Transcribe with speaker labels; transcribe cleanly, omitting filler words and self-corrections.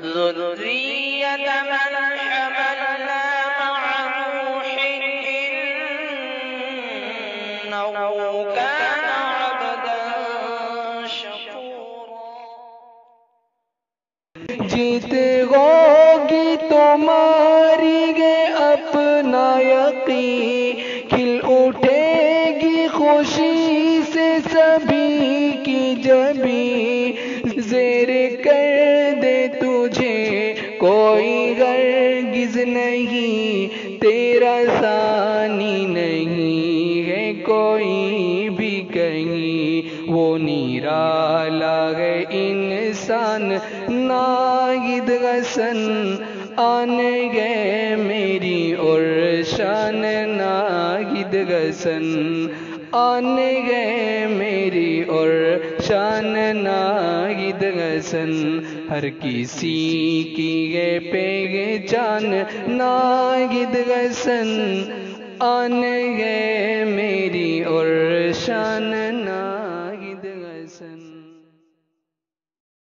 Speaker 1: ذرية من حملنا مع نوح إنه كان عبدا شكورا.
Speaker 2: جیت ہوگی تمہاری گے اپنا یقین، کھل اٹھے گی خوشی سے سبھی کی جبیں، زیر کر دے تجھے کوئی ہرگز نہیں، تیرا ثانی نہیں ہے کوئی بھی کہیں، وہ نرالا ہے انسان ناگد حسن، آن گئے میری اور شان ناگد حسن، آن گئے میری اور شان ناگد حسن، ہر کسی کی ہے پہچان ناگد حسن، آن گئے میری اور شان ناگد حسن.